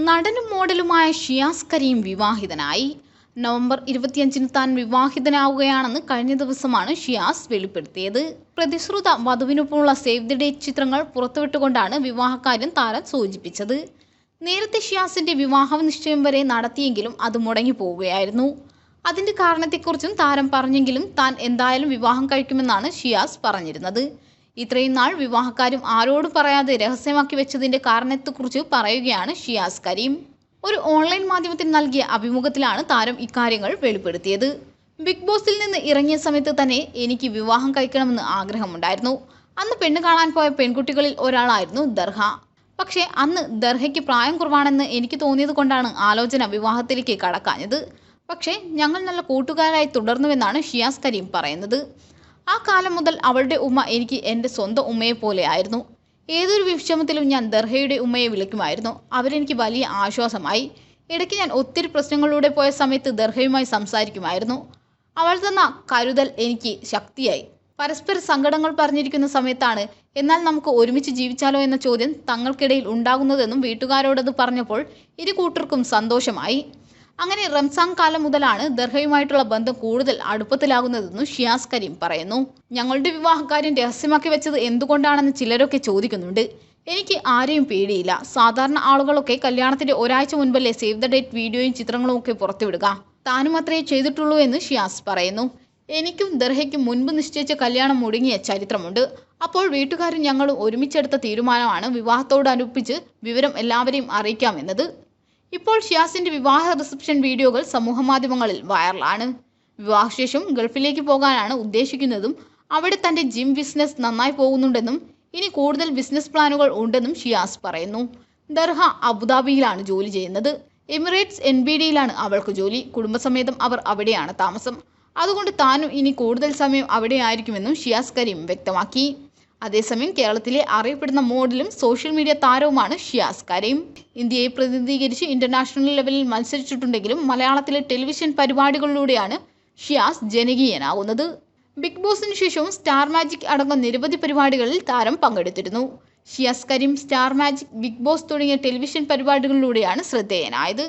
നടനും മോഡലുമായ ഷിയാസ് കരീം വിവാഹിതനായി. നവംബർ 25-ന് താൻ വിവാഹിതനാവുകയാണെന്ന് കഴിഞ്ഞ ദിവസമാണ് ഷിയാസ് വെളിപ്പെടുത്തിയത്. പ്രതിശ്രുത വധുവിനൊപ്പമുള്ള സേവ് ദി ഡേറ്റ് ചിത്രങ്ങൾ പുറത്തുവിട്ടുകൊണ്ടാണ് വിവാഹകാര്യം താരം സൂചിപ്പിച്ചത്. നേരത്തെ ഷിയാസിന്റെ വിവാഹ നിശ്ചയം വരെ നടത്തിയെങ്കിലും അത് മുടങ്ങിപ്പോവുകയായിരുന്നു. അതിന്റെ കാരണത്തെക്കുറിച്ചും താരം പറഞ്ഞെങ്കിലും താൻ എന്തായാലും വിവാഹം കഴിക്കുമെന്നാണ് ഷിയാസ് പറഞ്ഞിരുന്നത്. ഇത്രയും നാൾ വിവാഹക്കാര്യം ആരോടും പറയാതെ രഹസ്യമാക്കി വെച്ചതിന്റെ കാരണത്തെക്കുറിച്ച് പറയുകയാണ് ഷിയാസ് കരീം. ഒരു ഓൺലൈൻ മാധ്യമത്തിന് നൽകിയ അഭിമുഖത്തിലാണ് താരം ഇക്കാര്യങ്ങൾ വെളിപ്പെടുത്തിയത്. ബിഗ് ബോസിൽ നിന്ന് ഇറങ്ങിയ സമയത്ത് തന്നെ എനിക്ക് വിവാഹം കഴിക്കണമെന്ന് ആഗ്രഹമുണ്ടായിരുന്നു. അന്ന് പെണ്ണ് കാണാൻ പോയ പെൺകുട്ടികളിൽ ഒരാളായിരുന്നു ദർഹ. പക്ഷേ അന്ന് ദർഹയ്ക്ക് പ്രായം കുറവാണെന്ന് എനിക്ക് തോന്നിയത് കൊണ്ടാണ് ആലോചന വിവാഹത്തിലേക്ക് കടക്കാഞ്ഞത്. പക്ഷേ ഞങ്ങൾ നല്ല കൂട്ടുകാരായി തുടർന്നുവെന്നാണ് ഷിയാസ് കരീം പറയുന്നത്. ആ കാലം മുതൽ അവളുടെ ഉമ്മ എനിക്ക് എൻ്റെ സ്വന്തം ഉമ്മയെ പോലെയായിരുന്നു. ഏതൊരു വിഷമത്തിലും ഞാൻ ദർഹയുടെ ഉമ്മയെ വിളിക്കുമായിരുന്നു. അവരെനിക്ക് വലിയ ആശ്വാസമായി. ഇടയ്ക്ക് ഞാൻ ഒത്തിരി പ്രശ്നങ്ങളിലൂടെ പോയ സമയത്ത് ദർഹയുമായി സംസാരിക്കുമായിരുന്നു. അവൾ തന്ന കരുതൽ എനിക്ക് ശക്തിയായി. പരസ്പര സങ്കടങ്ങൾ പറഞ്ഞിരിക്കുന്ന സമയത്താണ് എന്നാൽ നമുക്ക് ഒരുമിച്ച് ജീവിച്ചാലോ എന്ന ചോദ്യം തങ്ങൾക്കിടയിൽ ഉണ്ടാകുന്നതെന്നും വീട്ടുകാരോടത് പറഞ്ഞപ്പോൾ ഇരു കൂട്ടർക്കും സന്തോഷമായി. അങ്ങനെ റംസാൻ കാലം മുതലാണ് ദർഹയുമായിട്ടുള്ള ബന്ധം കൂടുതൽ അടുപ്പത്തിലാകുന്നതെന്നും ഷിയാസ് കരീം പറയുന്നു. ഞങ്ങളുടെ വിവാഹകാര്യം രഹസ്യമാക്കി വെച്ചത് എന്തുകൊണ്ടാണെന്ന് ചിലരൊക്കെ ചോദിക്കുന്നുണ്ട്. എനിക്ക് ആരെയും പേടിയില്ല. സാധാരണ ആളുകളൊക്കെ കല്യാണത്തിന്റെ ഒരാഴ്ച മുൻപല്ലേ സേവ് ദ ഡേറ്റ് വീഡിയോയും ചിത്രങ്ങളും ഒക്കെ പുറത്തുവിടുക. താനും അത്രേ ചെയ്തിട്ടുള്ളൂ എന്ന് ഷിയാസ് പറയുന്നു. എനിക്കും ദർഹയ്ക്കും മുൻപ് നിശ്ചയിച്ച കല്യാണം മുടങ്ങിയ ചരിത്രമുണ്ട്. അപ്പോൾ വീട്ടുകാരും ഞങ്ങളും ഒരുമിച്ചെടുത്ത തീരുമാനമാണ് വിവാഹത്തോടനുബന്ധിച്ച് വിവരം എല്ലാവരെയും അറിയിക്കാമെന്നത്. ഇപ്പോൾ ഷിയാസിന്റെ വിവാഹ റിസപ്ഷൻ വീഡിയോകൾ സമൂഹമാധ്യമങ്ങളിൽ വൈറലാണ്. വിവാഹശേഷം ഗൾഫിലേക്ക് പോകാനാണ് ഉദ്ദേശിക്കുന്നതും അവിടെ തന്റെ ജിം ബിസിനസ് നന്നായി പോകുന്നുണ്ടെന്നും ഇനി കൂടുതൽ ബിസിനസ് പ്ലാനുകൾ ഉണ്ടെന്നും ഷിയാസ് പറയുന്നു. ദർഹ അബുദാബിയിലാണ് ജോലി ചെയ്യുന്നത്. എമിറേറ്റ്സ് NBDയിലാണ് അവൾക്ക് ജോലി. കുടുംബസമേതം അവർ അവിടെയാണ് താമസം. അതുകൊണ്ട് താനും ഇനി കൂടുതൽ സമയം അവിടെയായിരിക്കുമെന്നും ഷിയാസ് കരീം വ്യക്തമാക്കി. അതേസമയം കേരളത്തിലെ അറിയപ്പെടുന്ന മോഡലും സോഷ്യൽ മീഡിയ താരവുമാണ് ഷിയാസ് കരീം. ഇന്ത്യയെ പ്രതിനിധീകരിച്ച് ഇന്റർനാഷണൽ ലെവലിൽ മത്സരിച്ചിട്ടുണ്ടെങ്കിലും മലയാളത്തിലെ ടെലിവിഷൻ പരിപാടികളിലൂടെയാണ് ഷിയാസ് ജനകീയനാകുന്നത്. ബിഗ് ബോസിന് ശേഷവും സ്റ്റാർ മാജിക് അടക്കം നിരവധി പരിപാടികളിൽ താരം പങ്കെടുത്തിരുന്നു. Shiyas Kareem Star Magic, Bigg Boss തുടങ്ങിയ ടെലിവിഷൻ പരിപാടികളിലൂടെയാണ് ശ്രദ്ധേയനായത്.